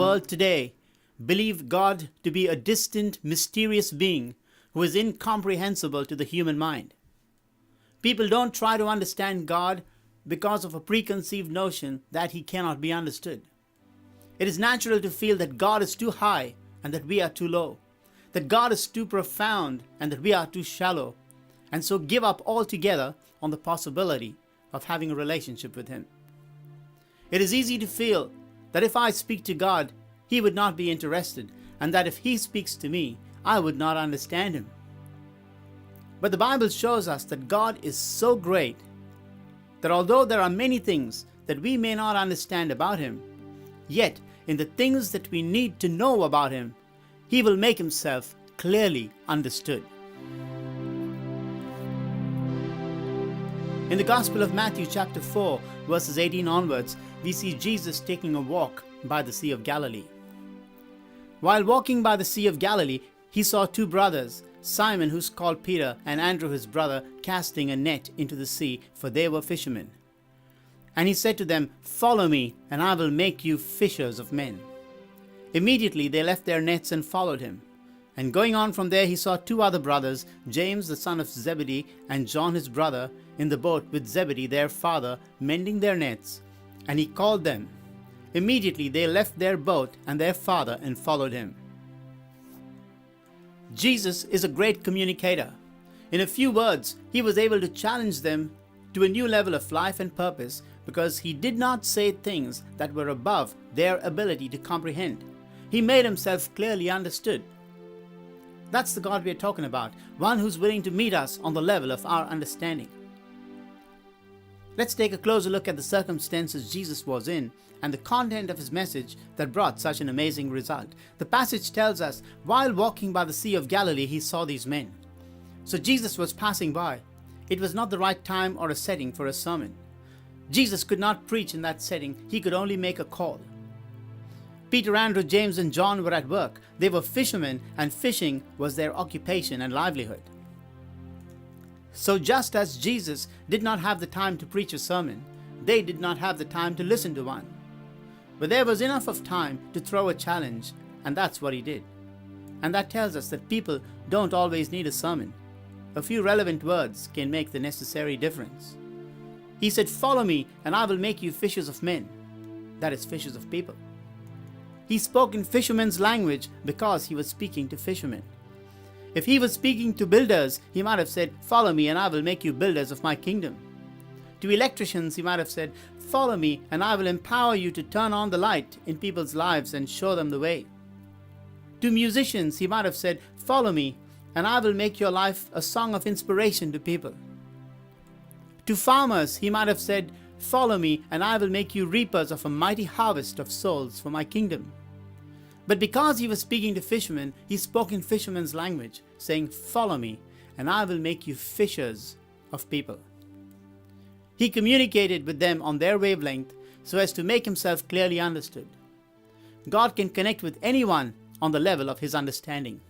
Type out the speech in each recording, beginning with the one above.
world today believe God to be a distant, mysterious being who is incomprehensible to the human mind. People don't try to understand God because of a preconceived notion that he cannot be understood. It is natural to feel that God is too high and that we are too low, that God is too profound and that we are too shallow, and so give up altogether on the possibility of having a relationship with him. It is easy to feel that if I speak to God, he would not be interested, and that if he speaks to me, I would not understand him. But the Bible shows us that God is so great that although there are many things that we may not understand about him, yet in the things that we need to know about him, he will make himself clearly understood. In the Gospel of Matthew chapter 4, verses 18 onwards, we see Jesus taking a walk by the Sea of Galilee. While walking by the Sea of Galilee, he saw two brothers, Simon, who's called Peter, and Andrew his brother, casting a net into the sea, for they were fishermen. And he said to them, "Follow me, and I will make you fishers of men." Immediately they left their nets and followed him. And going on from there, he saw two other brothers, James the son of Zebedee, and John his brother, in the boat with Zebedee their father, mending their nets. And he called them. Immediately they left their boat and their father and followed him. Jesus is a great communicator. In a few words, he was able to challenge them to a new level of life and purpose because he did not say things that were above their ability to comprehend. He made himself clearly understood. That's the God we are talking about, one who's willing to meet us on the level of our understanding. Let's take a closer look at the circumstances Jesus was in and the content of his message that brought such an amazing result. The passage tells us, while walking by the Sea of Galilee, he saw these men. So Jesus was passing by. It was not the right time or a setting for a sermon. Jesus could not preach in that setting. He could only make a call. Peter, Andrew, James, and John were at work. They were fishermen, and fishing was their occupation and livelihood. So just as Jesus did not have the time to preach a sermon, they did not have the time to listen to one. But there was enough of time to throw a challenge, and that's what he did. And that tells us that people don't always need a sermon. A few relevant words can make the necessary difference. He said, "Follow me, and I will make you fishers of men." That is, fishers of people. He spoke in fishermen's language because he was speaking to fishermen. If he was speaking to builders, he might have said, "Follow me, and I will make you builders of my kingdom." To electricians, he might have said, "Follow me, and I will empower you to turn on the light in people's lives and show them the way." To musicians, he might have said, "Follow me, and I will make your life a song of inspiration to people." To farmers, he might have said, "Follow me, and I will make you reapers of a mighty harvest of souls for my kingdom." But because he was speaking to fishermen, he spoke in fishermen's language, saying, "Follow me, and I will make you fishers of people." He communicated with them on their wavelength so as to make himself clearly understood. God can connect with anyone on the level of his understanding.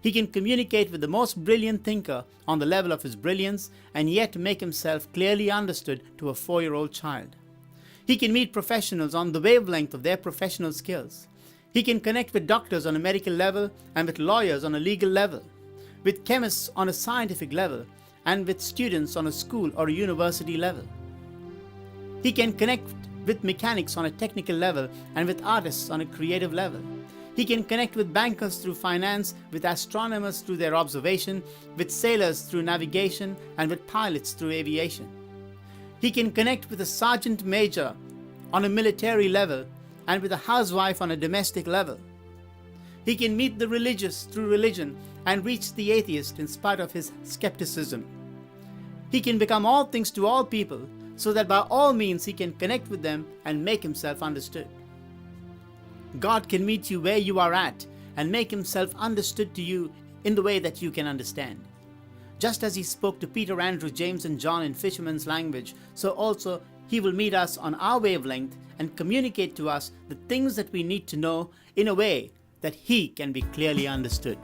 He can communicate with the most brilliant thinker on the level of his brilliance and yet make himself clearly understood to a 4-year-old child. He can meet professionals on the wavelength of their professional skills. He can connect with doctors on a medical level and with lawyers on a legal level, with chemists on a scientific level, and with students on a school or a university level. He can connect with mechanics on a technical level and with artists on a creative level. He can connect with bankers through finance, with astronomers through their observation, with sailors through navigation, and with pilots through aviation. He can connect with a sergeant major on a military level and with a housewife on a domestic level. He can meet the religious through religion and reach the atheist in spite of his skepticism. He can become all things to all people so that by all means he can connect with them and make himself understood. God can meet you where you are at and make himself understood to you in the way that you can understand. Just as he spoke to Peter, Andrew, James, and John in fishermen's language, so also he will meet us on our wavelength and communicate to us the things that we need to know in a way that he can be clearly understood.